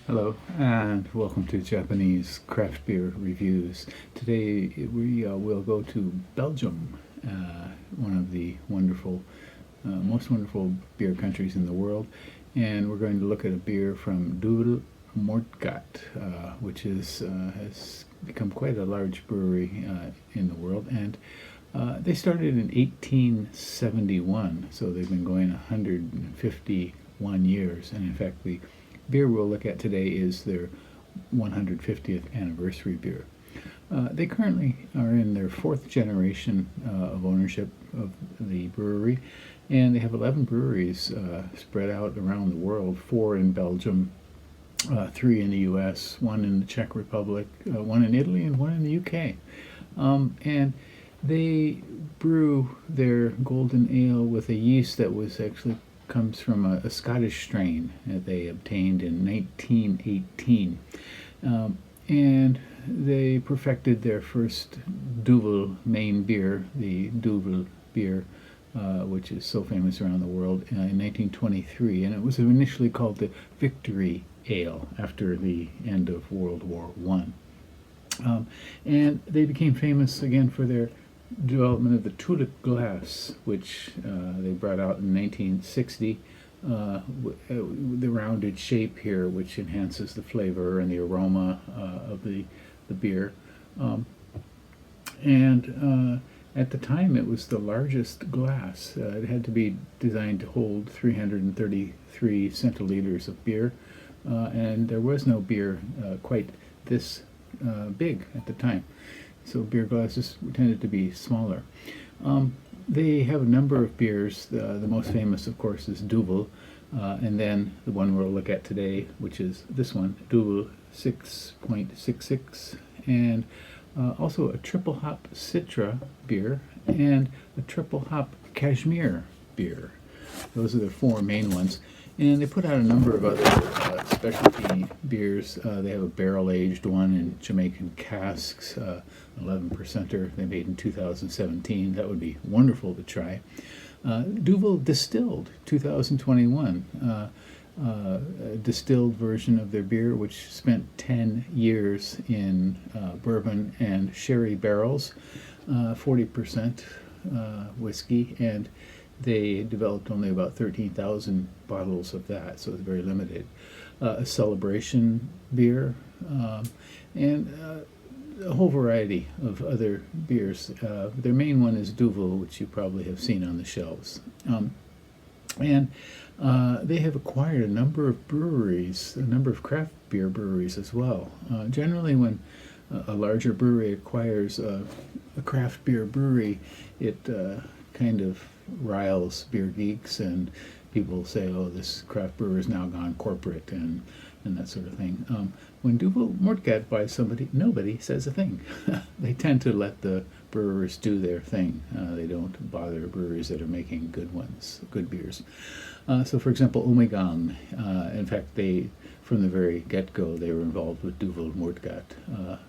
Hello, and welcome to Japanese Craft Beer Reviews. Today we will go to Belgium, one of the most wonderful beer countries in the world, and we're going to look at a beer from Duvel, Moortgat, which has become quite a large brewery in the world, and they started in 1871, so they've been going 151 years, and in fact the beer we'll look at today is their 150th anniversary beer. They currently are in their fourth generation of ownership of the brewery, and they have 11 breweries spread out around the world, 4 in Belgium, 3 in the US, 1 in the Czech Republic, 1 in Italy, and 1 in the UK. And they brew their golden ale with a yeast that comes from a Scottish strain that they obtained in 1918. And they perfected their first Duvel main beer, the Duvel beer, which is so famous around the world, in 1923. And it was initially called the Victory Ale after the end of World War I. And they became famous again for their development of the tulip glass, which they brought out in 1960. The rounded shape here, which enhances the flavor and the aroma of the beer. At the time, it was the largest glass. It had to be designed to hold 333 centiliters of beer, and there was no beer quite this big at the time. So beer glasses tended to be smaller. They have a number of beers. The most famous, of course, is Duvel, and then the one we'll look at today, which is this one, Duvel 6.66, and also a triple hop Citra beer and a triple hop Cashmere beer. Those are the 4 main ones. And they put out a number of other specialty beers. They have a barrel-aged one in Jamaican casks, 11%er they made in 2017. That would be wonderful to try. Duvel Distilled 2021, a distilled version of their beer, which spent 10 years in bourbon and sherry barrels, 40% whiskey, and they developed only about 13,000 bottles of that, so it's very limited. A celebration beer, and a whole variety of other beers. Their main one is Duvel, which you probably have seen on the shelves. And they have acquired a number of breweries, a number of craft beer breweries as well. Generally, when a larger brewery acquires a craft beer brewery, it kind of riles beer geeks, and people say, oh, this craft brewer has now gone corporate, and that sort of thing. When Duvel Moortgat buys somebody, nobody says a thing. They tend to let the brewers do their thing. They don't bother breweries that are making good beers. So for example, Ommegang, in fact, from the very get-go, they were involved with Duvel Moortgat, the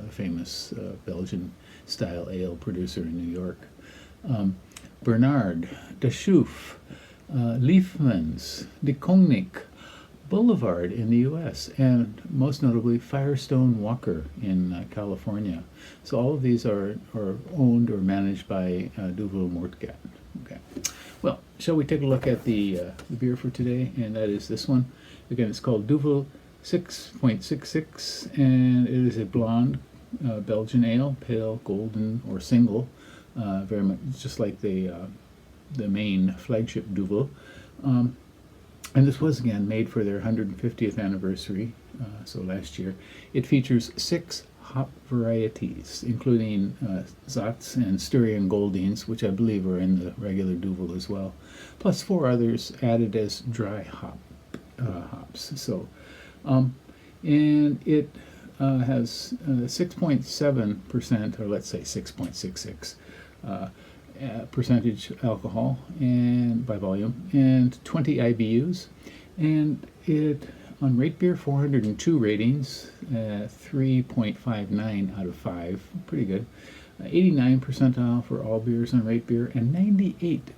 famous Belgian-style ale producer in New York. Bernard, De Schoof, Liefmans, De Koninklijk, Boulevard in the U.S., and most notably Firestone Walker in California. So all of these are owned or managed by Duvel Moortgat. Okay. Well, shall we take a look at the beer for today? And that is this one. Again, it's called Duvel 6.66, and it is a blonde Belgian ale, pale, golden, or single. Very much just like the main flagship Duvel. And this was again made for their 150th anniversary, so last year. It features 6 hop varieties, including Zatz and Styrian Goldings, which I believe are in the regular Duvel as well, plus 4 others added as dry hops. So, and it has 6.7%, or let's say 6.66. Percentage alcohol and by volume, and 20 IBUs, and it on Rate Beer 402 ratings, 3.59 out of 5, pretty good. 89 percentile for all beers on Rate Beer, and 98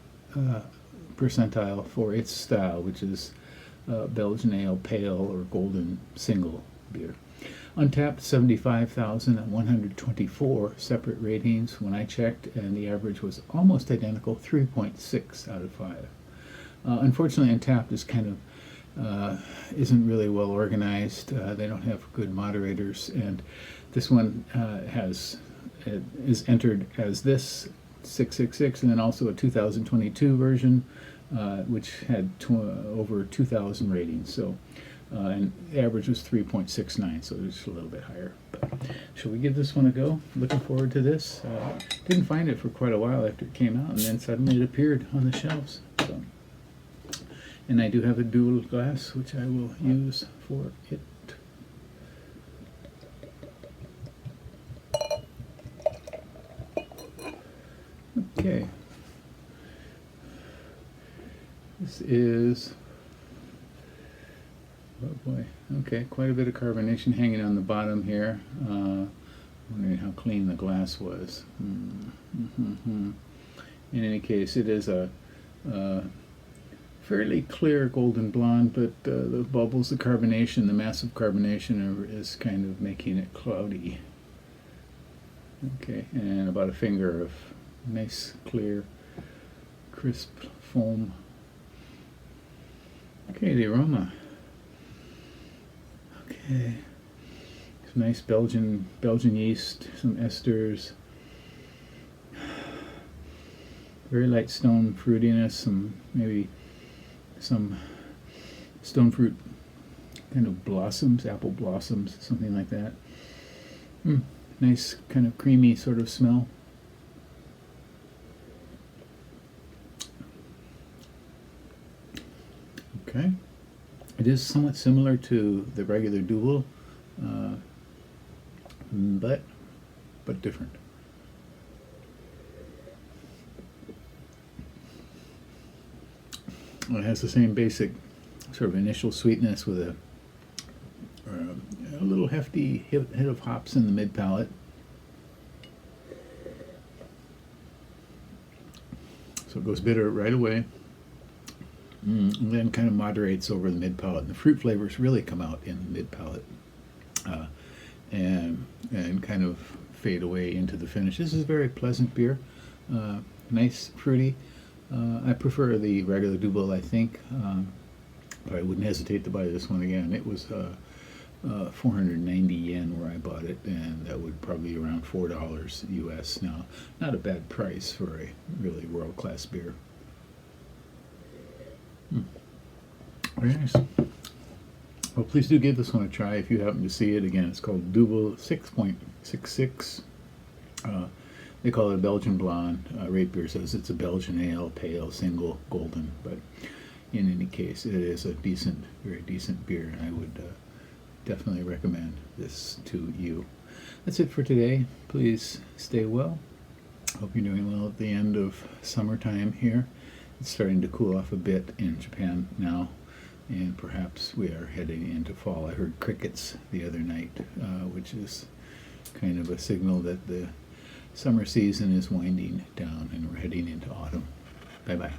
percentile for its style, which is Belgian Ale Pale or Golden Single beer. Untapped, 75,124 separate ratings when I checked, and the average was almost identical, 3.6 out of 5. Unfortunately, Untapped is kind of isn't really well organized. They don't have good moderators, and this one is entered as this 666, and then also a 2022 version, which had over 2,000 ratings. So, and the average was 3.69, so just a little bit higher. But shall we give this one a go? Looking forward to this. Didn't find it for quite a while after it came out, and then suddenly it appeared on the shelves. So. And I do have a dual glass, which I will use for it. Okay. This is, oh boy, okay, quite a bit of carbonation hanging on the bottom here. Wondering how clean the glass was. In any case, it is a fairly clear golden blonde, but the bubbles, the carbonation, the massive carbonation is kind of making it cloudy. Okay, and about a finger of nice, clear, crisp foam. Okay, the aroma. Okay, some nice Belgian yeast, some esters. Very light stone fruitiness, maybe some stone fruit kind of blossoms, apple blossoms, something like that. Nice kind of creamy sort of smell. Okay. It is somewhat similar to the regular Duvel, but different. It has the same basic sort of initial sweetness with a little hefty hit of hops in the mid palate. So it goes bitter right away, and then kind of moderates over the mid palate. And the fruit flavors really come out in the mid palate, and kind of fade away into the finish. This is a very pleasant beer, nice, fruity. I prefer the regular Duvel, I think, but I wouldn't hesitate to buy this one again. It was 490 yen where I bought it, and that would probably be around $4 US. Now, not a bad price for a really world-class beer. Very nice. Well, please do give this one a try if you happen to see it. Again, it's called Duvel 6.66. They call it a Belgian blonde. Rate Beer says it's a Belgian ale, pale, single, golden. But in any case, it is a decent, very decent beer, and I would definitely recommend this to you. That's it for today. Please stay well. Hope you're doing well at the end of summertime here. It's starting to cool off a bit in Japan now, and perhaps we are heading into fall. I heard crickets the other night, which is kind of a signal that the summer season is winding down and we're heading into autumn. Bye-bye.